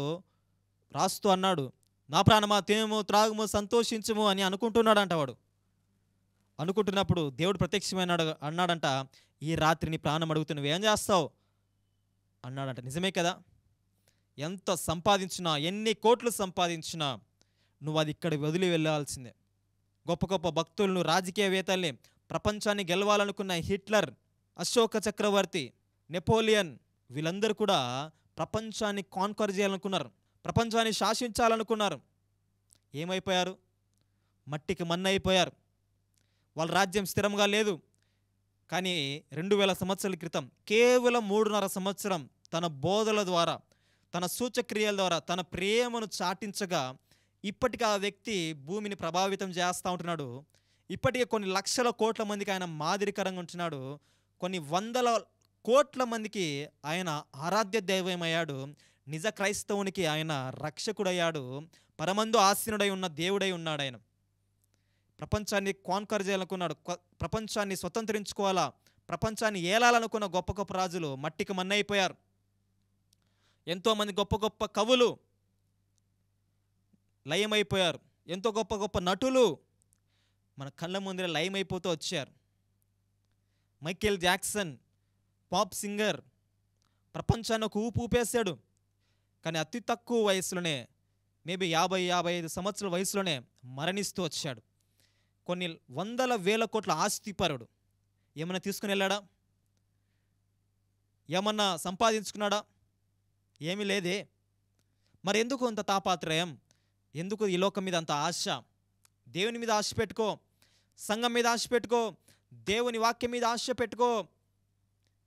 A: రాస్తూ అన్నాడు, నా ప్రాణమా తినము త్రాగుము సంతోషించుము అని అనుకుంటున్నాడంట. వాడు అనుకుంటున్నప్పుడు దేవుడు ప్రత్యక్షమైనాడు. అన్నాడంట, ఈ రాత్రి నీ ప్రాణం అడుగుతూ నువ్వేం చేస్తావు అన్నాడంట. నిజమే కదా? ఎంత సంపాదించినా, ఎన్ని కోట్లు సంపాదించినా నువ్వు అది ఇక్కడ వదిలి వెళ్ళాల్సిందే. గొప్ప గొప్ప భక్తులను, రాజకీయవేత్తల్ని, ప్రపంచాన్ని గెలవాలనుకున్న హిట్లర్, అశోక చక్రవర్తి, నెపోలియన్, వీళ్ళందరూ కూడా ప్రపంచాన్ని కాన్కర్ చేయాలనుకున్నారు, ప్రపంచాన్ని శాసించాలనుకున్నారు. ఏమైపోయారు? మట్టికి మన్ను అయిపోయారు. వాళ్ళ రాజ్యం స్థిరంగా లేదు. కానీ 2000 సంవత్సరాల క్రితం, కేవలం 3.5 సంవత్సరం తన బోధల ద్వారా, తన సూచక్రియల ద్వారా తన ప్రేమను చాటించగా ఇప్పటికీ ఆ వ్యక్తి భూమిని ప్రభావితం చేస్తూ ఉంటున్నాడు. ఇప్పటికే కొన్ని లక్షల కోట్ల మందికి ఆయన మాదిరికరంగా ఉంటున్నాడు. కొన్ని వందల కోట్ల మందికి ఆయన ఆరాధ్య దైవమయ్యాడు. నిజ క్రైస్తవునికి ఆయన రక్షకుడయ్యాడు. పరమందు ఆసీనుడై ఉన్న దేవుడై ఉన్నాడు. ఆయన ప్రపంచాన్ని కాన్కర్ చేయాలనుకున్నాడు. ప్రపంచాన్ని స్వతంత్రించుకోవాలా, ప్రపంచాన్ని ఏలాలనుకున్న గొప్ప గొప్ప రాజులు మట్టికి మన్నైపోయారు. ఎంతోమంది గొప్ప గొప్ప కవులు లయమైపోయారు. ఎంతో గొప్ప గొప్ప నటులు మన కళ్ళ ముందర లయమైపోతూ వచ్చారు. మైకేల్ జాక్సన్ పాప్ సింగర్ ప్రపంచాన్ని ఒక ఊపు ఊపేశాడు. కానీ అతి తక్కువ వయసులోనే, మేబీ 50-55 సంవత్సరాల వయసులోనే మరణిస్తూ వచ్చాడు. కొన్ని వందల వేల కోట్ల ఆస్తిపరుడు. ఏమన్నా తీసుకుని వెళ్ళాడా? ఏమన్నా సంపాదించుకున్నాడా? ఏమీ లేదే. మరి ఎందుకు అంత తాపాత్రయం? ఎందుకు ఈ లోకం మీద అంత ఆశ? దేవుని మీద ఆశ పెట్టుకో, సంఘం మీద ఆశ పెట్టుకో, దేవుని వాక్యం మీద ఆశ పెట్టుకో,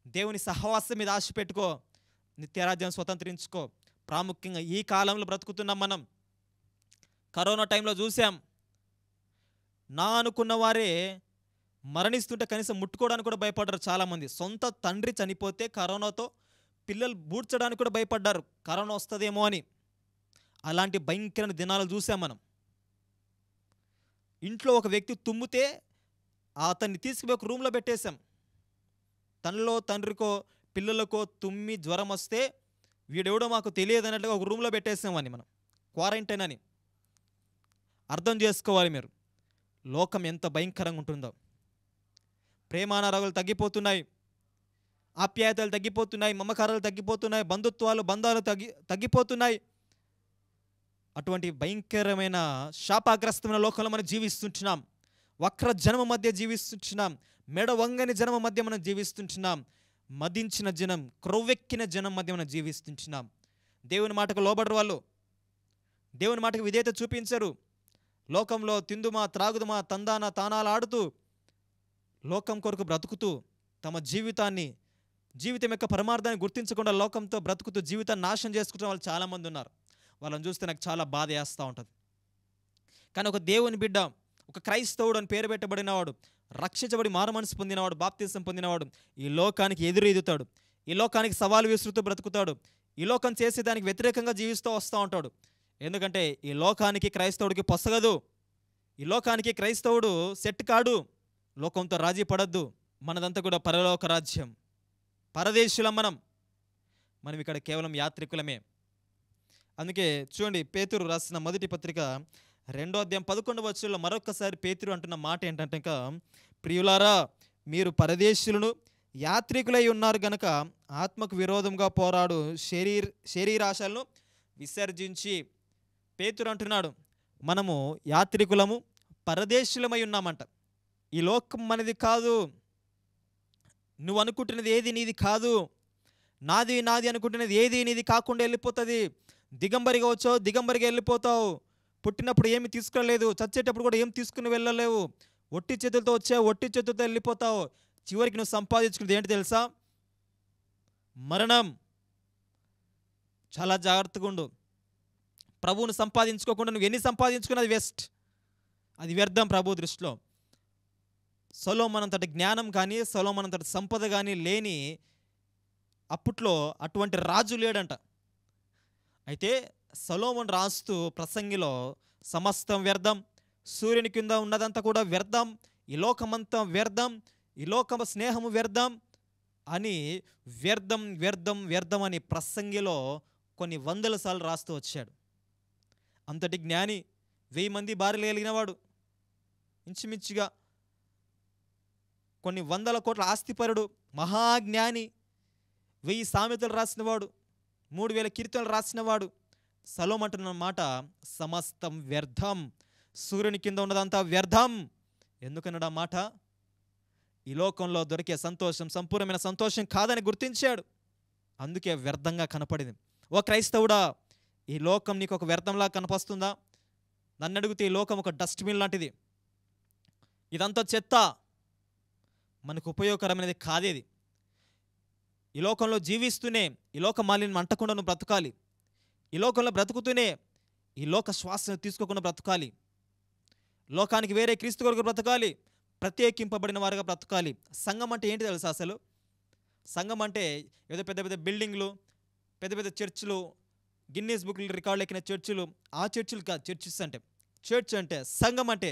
A: దేవుని సహవాసం మీద ఆశ పెట్టుకో, నిత్యరాజ్యం స్వతంత్రించుకో. ప్రాముఖ్యంగా ఈ కాలంలో బ్రతుకుతున్నాం మనం. కరోనా టైంలో చూసాం, నా అనుకున్న వారే మరణిస్తుంటే కనీసం ముట్టుకోవడానికి కూడా భయపడ్డారు చాలామంది. సొంత తండ్రి చనిపోతే కరోనాతో పిల్లలు బూడ్చడానికి కూడా భయపడ్డారు, కరోనా వస్తుందేమో అని. అలాంటి భయంకరమైన దినాలు చూసాం మనం. ఇంట్లో ఒక వ్యక్తి తుమ్మితే అతన్ని తీసుకుపోయి ఒక రూమ్లో పెట్టేశాం. తనలో తండ్రికో పిల్లలకో తుమ్మి జ్వరం వస్తే వీడెవడో మాకు తెలియదు అన్నట్లుగా ఒక రూమ్లో పెట్టేసామని మనం, క్వారంటైన్ అని. అర్థం చేసుకోవాలి మీరు, లోకం ఎంత భయంకరంగా ఉంటుందో. ప్రేమానురాగాలు తగ్గిపోతున్నాయి, ఆప్యాయతలు తగ్గిపోతున్నాయి, మమకారాలు తగ్గిపోతున్నాయి, బంధాలు తగ్గిపోతున్నాయి. అటువంటి భయంకరమైన శాపాగ్రస్తమైన లోకంలో మనం జీవిస్తుంటున్నాం. వక్ర జన్మ మధ్య జీవిస్తుంటున్నాం. మెడ వంగని జన్మ మధ్య మనం జీవిస్తుంటున్నాం. మదించిన జనం, క్రొవ్వెక్కిన జనం మధ్య మనం జీవిస్తుంటున్నాం. దేవుని మాటకు లోబడరు వాళ్ళు, దేవుని మాటకు విధేయత చూపించరు. లోకంలో తిందుమా త్రాగుదుమా తందాన తానాలు ఆడుతూ లోకం కొరకు బ్రతుకుతూ తమ జీవితం యొక్క పరమార్థాన్ని గుర్తించకుండా లోకంతో బ్రతుకుతూ జీవితాన్ని నాశనం చేసుకుంటున్న వాళ్ళు చాలామంది ఉన్నారు. వాళ్ళని చూస్తే నాకు చాలా బాధ వేస్తూ ఉంటుంది. కానీ ఒక దేవుని బిడ్డ, ఒక క్రైస్తవుడు అని పేరు పెట్టబడినవాడు, రక్షించబడి మారుమనసు పొందినవాడు, బాప్తిసం పొందినవాడు ఈ లోకానికి ఎదురెదుతాడు. ఈ లోకానికి సవాలు విసురుతూ బ్రతుకుతాడు. ఈ లోకం చేసేదానికి వ్యతిరేకంగా జీవిస్తూ వస్తూ ఉంటాడు. ఎందుకంటే ఈ లోకానికి క్రైస్తవుడికి పొసగదు. ఈ లోకానికి క్రైస్తవుడు సెట్ కాడు. లోకంతో రాజీ పడద్దు. మనదంతా కూడా పరలోక రాజ్యం, పరదేశులం. మనం ఇక్కడ కేవలం యాత్రికులమే. అందుకే చూడండి, పేతురు రాసిన మొదటి పత్రిక 2వ అధ్యాయం 11వ వచనంలో మరొకసారి పేతురు అంటున్న మాట ఏంటంటే, ఇంకా ప్రియులారా, మీరు పరదేశులను యాత్రికులై ఉన్నారు గనక ఆత్మకు విరోధంగా పోరాడు శరీరాశలను విసర్జించి. పేతురు అంటున్నాడు, మనము యాత్రికులము, పరదేశులమై ఉన్నామంట. ఈ లోకం మనది కాదు. నువ్వు అనుకుంటున్నది ఏది నీది కాదు. నాది అనుకుంటున్నది ఏది నీది కాకుండా వెళ్ళిపోతుంది. దిగంబరిగా వచ్చావు, దిగంబరిగా వెళ్ళిపోతావు. పుట్టినప్పుడు ఏమి తీసుకురాలేదు, చచ్చేటప్పుడు కూడా ఏం తీసుకుని వెళ్ళలేవు. ఒట్టి చేతులతో వచ్చావు, ఒట్టి చేతులతో వెళ్ళిపోతావు. చివరికి నువ్వు సంపాదించుకున్నది ఏంటి తెలుసా? మరణం. చాలా జాగ్రత్తగా ఉండు. ప్రభువును సంపాదించుకోకుండా నువ్వు ఎన్ని సంపాదించుకున్నది వేస్ట్, అది వ్యర్థం ప్రభు దృష్టిలో. సొలొమోనంతటి జ్ఞానం కానీ, సొలొమోనంతటి సంపద కానీ లేని అప్పట్లో అటువంటి రాజు లేడంట. అయితే సొలొమోను రాస్తూ ప్రసంగిలో సమస్తం వ్యర్థం, సూర్యుని కింద ఉన్నదంతా కూడా వ్యర్థం, ఈ లోకమంతా వ్యర్థం, ఈ లోకమ స్నేహము వ్యర్థం అని వ్యర్థం వ్యర్థం వ్యర్థం అని ప్రసంగిలో కొన్ని వందల సార్లు రాస్తూ వచ్చాడు. అంతటి జ్ఞాని, 1000 మంది భార్యలు కలిగినవాడు, ఇంచుమించుగా కొన్ని వందల కోట్ల ఆస్తిపరుడు, మహాజ్ఞాని, 1000 సామెతలు రాసినవాడు, 3000 కీర్తనలు రాసినవాడు. సొలొమోను అంటున్న మాట సమస్తం వ్యర్థం, సూర్యుని కింద ఉన్నదంతా వ్యర్థం. ఎందుకన్నాడు ఆ మాట? ఈ లోకంలో దొరికే సంతోషం సంపూర్ణమైన సంతోషం కాదని గుర్తించాడు. అందుకే వ్యర్థంగా కనపడింది. ఓ క్రైస్తవుడా, ఈ లోకం నీకు ఒక వ్యర్థంలా కనపస్తుందా? నన్ను అడిగితే ఈ లోకం ఒక డస్ట్బిన్ లాంటిది. ఇదంతా చెత్త, మనకు ఉపయోగకరమైనది కాదేది. ఈ లోకంలో జీవిస్తూనే ఈ లోక మాలిన్యం అంటకుండా నువ్వు బ్రతకాలి. ఈ లోకంలో బ్రతుకుతూనే ఈ లోక శ్వాసను తీసుకోకుండా బ్రతకాలి. లోకానికి వేరే క్రీస్తు కొరకు బ్రతకాలి. ప్రత్యేకింపబడిన వారుగా బ్రతకాలి. సంఘం అంటే ఏంటి తెలుసా? అసలు సంఘం అంటే ఏదో పెద్ద పెద్ద బిల్డింగ్లు, పెద్ద పెద్ద చర్చిలు, గిన్నీస్ బుక్లు రికార్డులు ఎక్కిన చర్చిలు, ఆ చర్చిలు కాదు. చర్చ్ అంటే సంఘం అంటే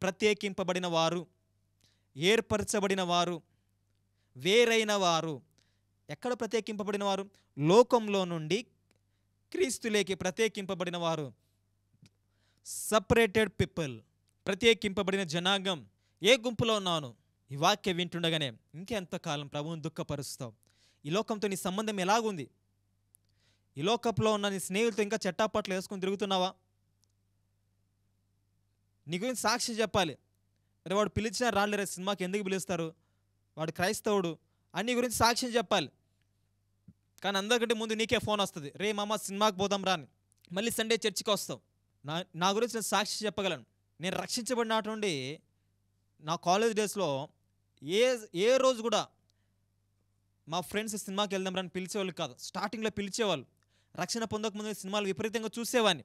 A: ప్రత్యేకింపబడిన వారు, ఏర్పరచబడిన వారు, వేరైన వారు. ఎక్కడ ప్రత్యేకింపబడిన వారు? లోకంలో నుండి క్రీస్తులేకి ప్రత్యేకింపబడిన వారు. సపరేటెడ్ పీపుల్, ప్రత్యేకింపబడిన జనాంగం. ఏ గుంపులో ఉన్నాను? ఈ వాక్యం వింటుండగానే ఇంకెంతకాలం ప్రభువుని దుఃఖపరుస్తావు? ఈ లోకంతో నీ సంబంధం ఎలాగుంది? ఈ లోకంలో ఉన్న నీ స్నేహితులతో ఇంకా చెట్టాపట్లు వేసుకొని తిరుగుతున్నావా? నీ గురించి సాక్షి చెప్పాలి. అరే వాడు పిలిచినా రాలేరే, సినిమాకి ఎందుకు పిలుస్తారు, వాడు క్రైస్తవుడు అని నీ గురించి సాక్ష్యం చెప్పాలి. కానీ అందరికంటే ముందు నీకే ఫోన్ వస్తుంది, రే మామ సినిమాకి పోదాం రాని, మళ్ళీ సండే చర్చికి వస్తావు. నా గురించి నేను సాక్షి చెప్పగలను. నేను రక్షించబడినటువంటి నా కాలేజ్ డేస్లో ఏ రోజు కూడా మా ఫ్రెండ్స్ సినిమాకి వెళ్దాం రాని పిలిచేవాళ్ళు కాదు. స్టార్టింగ్లో పిలిచేవాళ్ళు. రక్షణ పొందకముందు సినిమాలు విపరీతంగా చూసేవాడిని.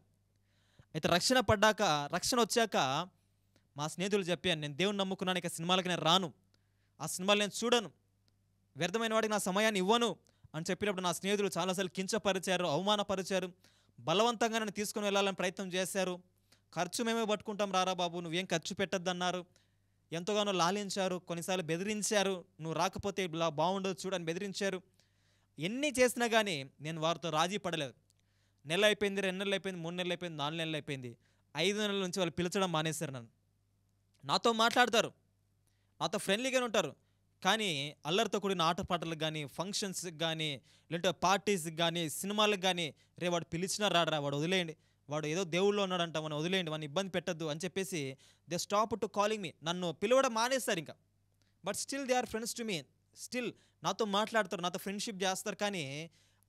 A: అయితే రక్షణ వచ్చాక మా స్నేహితులు చెప్పాను, నేను దేవుని నమ్ముకున్నాను, ఇక సినిమాలకి నేను రాను, ఆ సినిమాలు నేను చూడను, వ్యర్థమైన వాడికి నా సమయాన్ని ఇవ్వను అని చెప్పినప్పుడు నా స్నేహితులు చాలాసార్లు కించపరిచారు, అవమానపరిచారు, బలవంతంగా నన్ను తీసుకుని వెళ్ళాలని ప్రయత్నం చేశారు. ఖర్చు మేమే పట్టుకుంటాం, రారా బాబు, నువ్వేం ఖర్చు పెట్టద్దన్నారు. ఎంతగానో లాలించారు, కొన్నిసార్లు బెదిరించారు, నువ్వు రాకపోతే ఇలా బాగుండదు చూడని బెదిరించారు. ఎన్ని చేసినా కానీ నేను వారితో రాజీ పడలేదు. నెల అయిపోయింది, 2 నెలలు అయిపోయింది, 3 నెలలు అయిపోయింది, 4 నెలలు అయిపోయింది, 5 నెలల నుంచి వాళ్ళు పిలిచడం మానేశారు. నాతో మాట్లాడతారు, నాతో ఫ్రెండ్లీగానే ఉంటారు, కానీ అల్లరితో కూడిన ఆటపాటలకు కానీ, ఫంక్షన్స్కి కానీ, లేదంటే పార్టీస్కి కానీ, సినిమాలకు కానీ, రే వాడు పిలిచినా రాడరా, వాడు వదిలేయండి, వాడు ఏదో దేవుళ్ళు ఉన్నాడంట, మనం వదిలేయండి, వాడిని ఇబ్బంది పెట్టద్దు అని చెప్పేసి they stop to calling me. నన్ను పిలవడం మానేస్తారు ఇంకా. But still they are friends to me. Still నాతో మాట్లాడతారు, నాతో ఫ్రెండ్షిప్ చేస్తారు. కానీ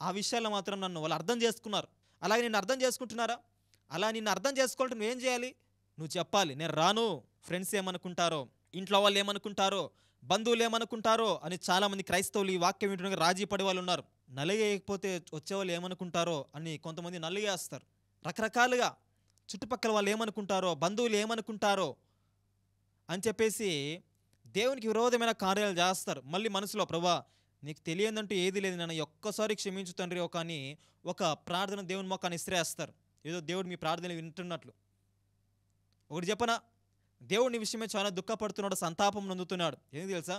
A: ఆ విషయాల్లో మాత్రం నన్ను వాళ్ళు అర్థం చేసుకున్నారు. అలాగే నేను అర్థం చేసుకుంటున్నారా? అలా నిన్ను అర్థం చేసుకోవాలంటే నువ్వేం చేయాలి? నువ్వు చెప్పాలి, నేను రాను, ఫ్రెండ్స్ ఏమనుకుంటారో, ఇంట్లో వాళ్ళు ఏమనుకుంటారో, బంధువులు ఏమనుకుంటారో అని. చాలామంది క్రైస్తవులు ఈ వాక్యం వింటుండగా రాజీ పడే వాళ్ళు ఉన్నారు. నలిగేయకపోతే వచ్చేవాళ్ళు ఏమనుకుంటారో అని కొంతమంది నలిగేస్తారు. రకరకాలుగా చుట్టుపక్కల వాళ్ళు ఏమనుకుంటారో, బంధువులు ఏమనుకుంటారో అని చెప్పేసి దేవునికి విరోధమైన కార్యాలు చేస్తారు. మళ్ళీ మనసులో, ప్రభా నీకు తెలియదంటూ ఏది లేదు, నన్ను ఒక్కసారి క్షమించు తండ్రి అని ఒక ప్రార్థన దేవుని మొక్కని ఇస్త్రేస్తారు. ఏదో దేవుడు మీ ప్రార్థనలు వింటున్నట్లు. ఒకటి చెప్పనా, దేవుడి విషయమే చాలా దుఃఖపడుతున్నాడు, సంతాపం నొందుతున్నాడు. ఎందుకు తెలుసా?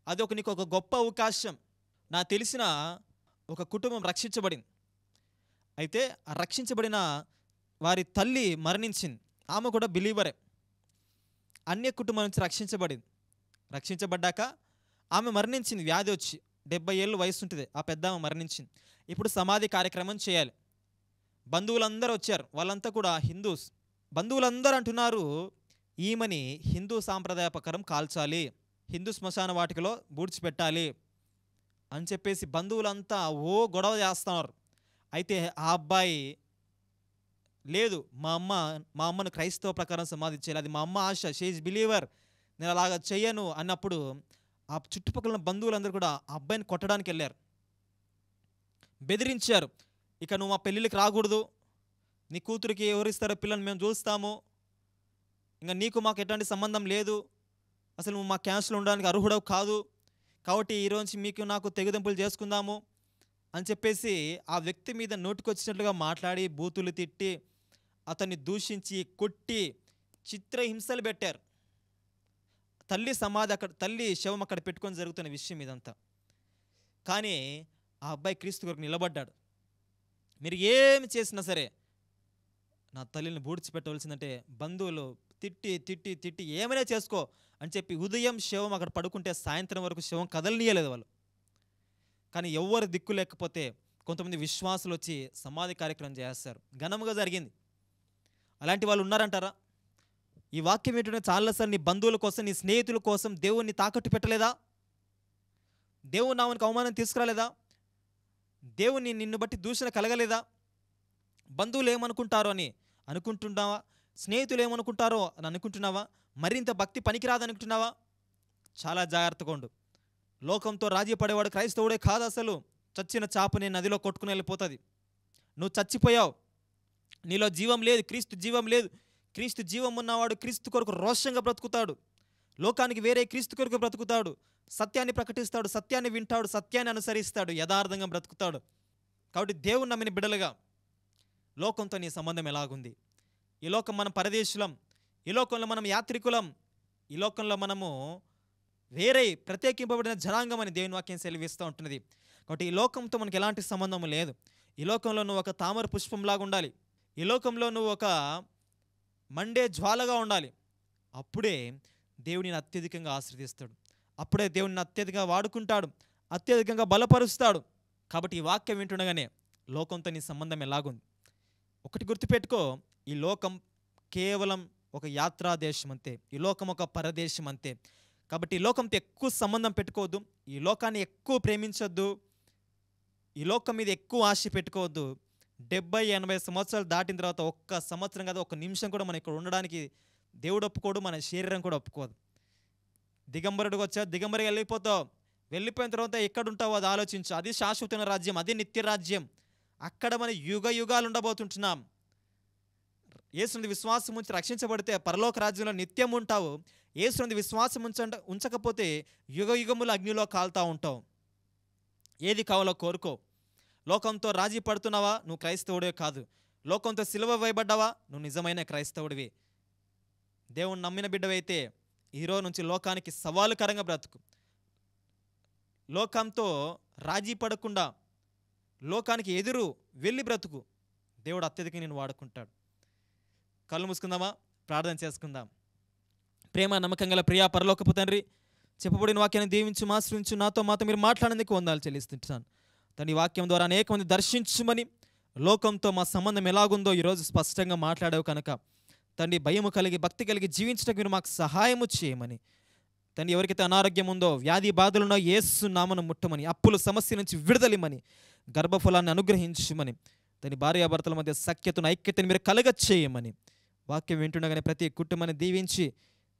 A: అది నీకు ఒక గొప్ప అవకాశం. నాకు తెలిసిన ఒక కుటుంబం రక్షించబడింది. అయితే ఆ రక్షించబడిన వారి తల్లి మరణించింది. ఆమె కూడా బిలీవరే. అన్య కుటుంబం నుంచి రక్షించబడ్డాక ఆమె మరణించింది. వ్యాధి వచ్చి 70 ఏళ్ళు వయసు ఉంటుంది. ఆ పెద్ద ఆమె మరణించింది. ఇప్పుడు సమాధి కార్యక్రమం చేయాలి. బంధువులందరూ వచ్చారు. వాళ్ళంతా కూడా హిందూస్. బంధువులందరూ అంటున్నారు, ఈమెని హిందూ సాంప్రదాయ ప్రకారం కాల్చాలి, హిందూ శ్మశాన వాటికలో బూడ్చిపెట్టాలి అని చెప్పేసి బంధువులంతా గొడవ చేస్తున్నారు. అయితే ఆ అబ్బాయి, లేదు మా అమ్మను క్రైస్తవ ప్రకారం సమాధి చేయాలి, అది మా అమ్మ ఆశ, షీ ఈజ్ బిలీవర్, నేను అలాగా చెయ్యను అన్నప్పుడు ఆ చుట్టుపక్కల బంధువులందరూ కూడా ఆ అబ్బాయిని కొట్టడానికి వెళ్ళారు, బెదిరించారు. ఇక నువ్వు మా పెళ్ళిళ్ళకి రాకూడదు, నీ కూతురికి ఎవరిస్తారో పిల్లల్ని మేము చూస్తాము, ఇంకా నీకు మాకు ఎటువంటి సంబంధం లేదు, అసలు నువ్వు మా క్యాస్ట్లో ఉండడానికి అర్హుడవు కాదు, కాబట్టి ఈరోజు మీకు నాకు తెగదెంపులు చేసుకుందాము అని చెప్పేసి ఆ వ్యక్తి మీద నోటికొచ్చినట్లుగా మాట్లాడి, బూతులు తిట్టి, అతన్ని దూషించి, కొట్టి, చిత్రహింసలు పెట్టారు. తల్లి శవం అక్కడ పెట్టుకొని జరుగుతున్న విషయం ఇదంతా. కానీ ఆ అబ్బాయి క్రీస్తు కొరకు నిలబడ్డాడు. మీరు ఏమి చేసినా సరే నా తల్లిని బూడ్చిపెట్టవలసిందంటే బంధువులు తిట్టి తిట్టి తిట్టి ఏమైనా చేసుకో అని చెప్పి ఉదయం శవం అక్కడ పడుకుంటే సాయంత్రం వరకు శవం కదలనీయలేదు వాళ్ళు. కానీ ఎవరు దిక్కు లేకపోతే కొంతమంది విశ్వాసులు వచ్చి సమాధి కార్యక్రమం చేస్తారు. ఘనంగా జరిగింది. అలాంటి వాళ్ళు ఉన్నారంటారా? ఈ వాక్యం ఏంటంటే చాలాసార్లు నీ బంధువుల కోసం, నీ స్నేహితుల కోసం దేవుణ్ణి తాకట్టు పెట్టలేదా? దేవుని నామానికి అవమానం తీసుకురాలేదా? దేవుని నిన్ను బట్టి దూషణ కలగలేదా? బంధువులు ఏమనుకుంటారో అని అనుకుంటున్నావా? స్నేహితులు ఏమనుకుంటారో అని అనుకుంటున్నావా? మరింత భక్తి పనికిరాదు అనుకుంటున్నావా? చాలా జాగ్రత్తగా ఉండు. లోకంతో రాజీ పడేవాడు క్రైస్తవుడే కాదు. అసలు చచ్చిన చాపని నదిలో కొట్టుకుని వెళ్ళిపోతుంది. నువ్వు చచ్చిపోయావు, నీలో జీవం లేదు, క్రీస్తు జీవం లేదు. క్రీస్తు జీవం ఉన్నవాడు క్రీస్తు కొరకు రోషంగా బ్రతుకుతాడు, లోకానికి వేరే క్రీస్తు కొరకు బ్రతుకుతాడు, సత్యాన్ని ప్రకటిస్తాడు, సత్యాన్ని వింటాడు, సత్యాన్ని అనుసరిస్తాడు, యథార్థంగా బ్రతుకుతాడు. కాబట్టి దేవుని నమ్మిన బిడ్డలుగా లోకంతో నీ సంబంధం ఎలాగుంది? ఈ లోకం మనం పరదేశులం, ఈ లోకంలో మనం యాత్రికులం, ఈ లోకంలో మనము వేరే ప్రత్యేకింపబడిన జనాంగం అని దేవుని వాక్యం సెలవిస్తూ ఉంటున్నది. కాబట్టి ఈ లోకంతో మనకి ఎలాంటి సంబంధం లేదు. ఈ లోకంలో నువ్వు ఒక తామర పుష్పంలాగా ఉండాలి. ఈ లోకంలో నువ్వు ఒక మండే జ్వాలగా ఉండాలి. అప్పుడే దేవుడిని అత్యధికంగా ఆశీర్వదిస్తాడు, అప్పుడే దేవుడిని అత్యధికంగా వాడుకుంటాడు, అత్యధికంగా బలపరుస్తాడు. కాబట్టి ఈ వాక్యం వింటుండగానే లోకంతో నీ సంబంధం ఎలాగుంది? ఒకటి గుర్తుపెట్టుకో, ఈ లోకం కేవలం ఒక యాత్రా దేశం అంతే, ఈ లోకం ఒక పరదేశం అంతే. కాబట్టి ఈ లోకంతో ఎక్కువ సంబంధం పెట్టుకోవద్దు, ఈ లోకాన్ని ఎక్కువ ప్రేమించొద్దు, ఈ లోకం మీద ఎక్కువ ఆశ పెట్టుకోవద్దు. 70-80 సంవత్సరాలు దాటిన తర్వాత ఒక్క సంవత్సరం కదా, ఒక్క నిమిషం కూడా మనం ఇక్కడ ఉండడానికి దేవుడు ఒప్పుకోడు, మన శరీరం కూడా ఒప్పుకోదు. దిగంబరుడికి వచ్చావు, దిగంబరిగా వెళ్ళిపోతావు, వెళ్ళిపోయిన తర్వాత ఎక్కడుంటావు అది ఆలోచించు. అది శాశ్వతమైన రాజ్యం, అది నిత్య రాజ్యం. అక్కడ మన యుగ యుగాలు ఉండబోతుంటున్నాం. యేసునందు విశ్వాసం ఉంచి రక్షించబడితే పరలోక రాజ్యంలో నిత్యం ఉంటావు. యేసునందు విశ్వాసం ఉంచకపోతే యుగ యుగములు అగ్నిలో కాలుతూ ఉంటావు. ఏది కావాలో కోరుకో. లోకంతో రాజీ పడుతున్నావా? నువ్వు క్రైస్తవుడే కాదు. లోకంతో సిలువ వేయబడ్డావా? నువ్వు నిజమైన క్రైస్తవుడివి. దేవుని నమ్మిన బిడ్డవైతే ఈరోజు నుంచి లోకానికి సవాలుకరంగా బ్రతుకు. లోకంతో రాజీ పడకుండా లోకానికి ఎదురు వెళ్ళి బ్రతుకు. దేవుడు అత్యధికంగా నేను వాడుకుంటాడు. కళ్ళు మూసుకుందామా? ప్రార్థన చేసుకుందాం. ప్రేమ నమ్మకం గల ప్రియా పరలోకపు తండ్రి, చెప్పబడిన వాక్యాన్ని దీవించు, ఆశ్రయించు, నాతో మాతో మీరు మాట్లాడేందుకు వందనాలు చెల్లిస్తుంటాను. తన వాక్యం ద్వారా అనేక మంది దర్శించుమని, లోకంతో మా సంబంధం ఎలాగుందో ఈరోజు స్పష్టంగా మాట్లాడావు కనుక తండ్రి, భయము కలిగి భక్తి కలిగి జీవించడానికి మీరు మాకు సహాయము చేయమని, తండ్రి ఎవరికైతే అనారోగ్యం ఉందో, వ్యాధి బాధలున్నో యేసు నామమున ముట్టమని, అప్పుల సమస్య నుంచి విడుదలిమని, గర్భఫలాన్ని అనుగ్రహించమని, తన భార్యాభర్తల మధ్య సఖ్యతను ఐక్యతను మీరు కలగచేయమని వాక్యం వింటుండగానే ప్రతి కుటుంబాన్ని దీవించి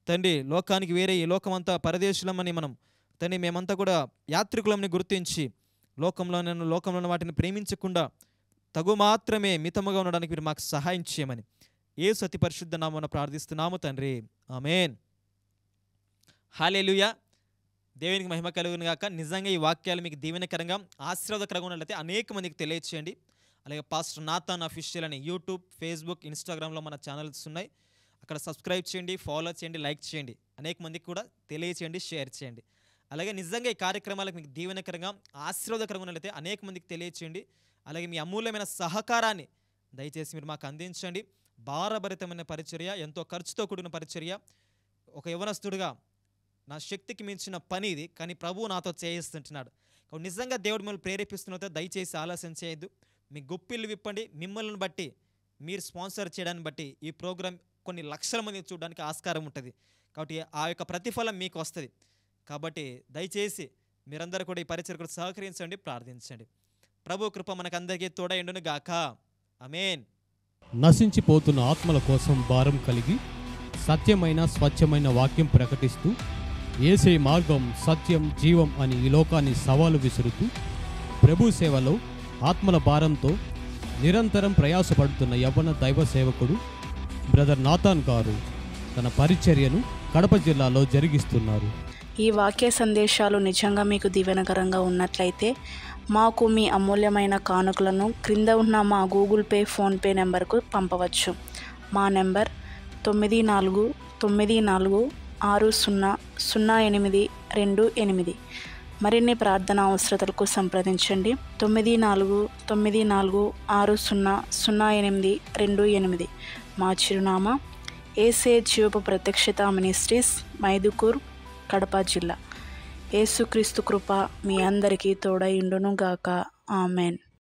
A: తండ్రి, లోకానికి వేరే ఈ లోకమంతా పరదేశులమని మనం తండ్రి మేమంతా కూడా యాత్రికులమని గుర్తించి లోకంలో వాటిని ప్రేమించకుండా తగు మాత్రమే మితముగా ఉండడానికి మీరు మాకు సహాయం చేయమని యేసు అతి పరిశుద్ధ నామమున ప్రార్థిస్తున్నాము తండ్రి, ఆమేన్. హల్లెలూయా. దేవునికి మహిమ కలుగును గాక. నిజంగా ఈ వాక్యాలు మీకు దీవెనకరంగా ఆశీర్వాదకరంగా ఉన్నట్లయితే అనేక మందికి తెలియచేయండి. అలాగే పాస్టర్ నాథాన్ అఫీషియల్ అని యూట్యూబ్, ఫేస్బుక్, ఇన్స్టాగ్రామ్లో మన ఛానల్స్ ఉన్నాయి. అక్కడ సబ్స్క్రైబ్ చేయండి, ఫాలో చేయండి, లైక్ చేయండి. అనేక మందికి కూడా తెలియచేయండి, షేర్ చేయండి. అలాగే నిజంగా ఈ కార్యక్రమాలకు మీకు దీవెనకరంగా ఆశీర్వాదకరంగా ఉన్నట్లయితే అనేక మందికి తెలియచేయండి. అలాగే మీ అమూల్యమైన సహకారాన్ని దయచేసి మీరు మాకు అందించండి. భారభరితమైన పరిచర్య, ఎంతో ఖర్చుతో కూడిన పరిచర్య. ఒక యవనస్తుడిగా నా శక్తికి మించిన పని ఇది, కానీ ప్రభువు నాతో చేయిస్తుంటున్నాడు. కాబట్టి నిజంగా దేవుడు మిమ్మల్ని ప్రేరేపిస్తున్నతో దయచేసి ఆలస్యం చేయొద్దు. మీ గుప్పిళ్ళు విప్పండి. మిమ్మల్ని బట్టి, మీరు స్పాన్సర్ చేయడాన్ని బట్టి ఈ ప్రోగ్రాం కొన్ని లక్షల మంది చూడడానికి ఆస్కారం ఉంటుంది. కాబట్టి ఆ యొక్క ప్రతిఫలం మీకు వస్తుంది. కాబట్టి దయచేసి మీరందరూ కూడా ఈ పరిచర్యకు సహకరించండి, ప్రార్థించండి. ప్రభు కృప మనకందరికీ తోడైండును గాక. ఆమేన్.
B: నశించిపోతున్న ఆత్మల కోసం భారం కలిగి సత్యమైన స్వచ్ఛమైన వాక్యం ప్రకటిస్తూ యేసే మార్గం, సత్యం, జీవం అని ఈ లోకాన్ని సవాలు విసురుతూ ప్రభు సేవలో ఆత్మల భారంతో నిరంతరం ప్రయాసపడుతున్న యవ్వన దైవ సేవకుడు బ్రదర్ నాథాన్ గారు తన పరిచర్యను కడప జిల్లాలో జరిగిస్తున్నారు.
C: ఈ వాక్య సందేశాలు నిజంగా మీకు దీవెనకరంగా ఉన్నట్లయితే మాకు మీ అమూల్యమైన కానుకలను క్రింద ఉన్న మా గూగుల్ పే, ఫోన్పే నెంబర్కు పంపవచ్చు. మా నెంబర్ 9464600828. మరిన్ని ప్రార్థన అవసరతలకు సంప్రదించండి. 9464600828. మా చిరునామా ఏసే జీవపు ప్రత్యక్షత మినిస్ట్రీస్, మైదుకూర్, కడప జిల్లా. యేసుక్రీస్తు కృప మీ అందరికీ తోడైండును గాక. ఆమెన్.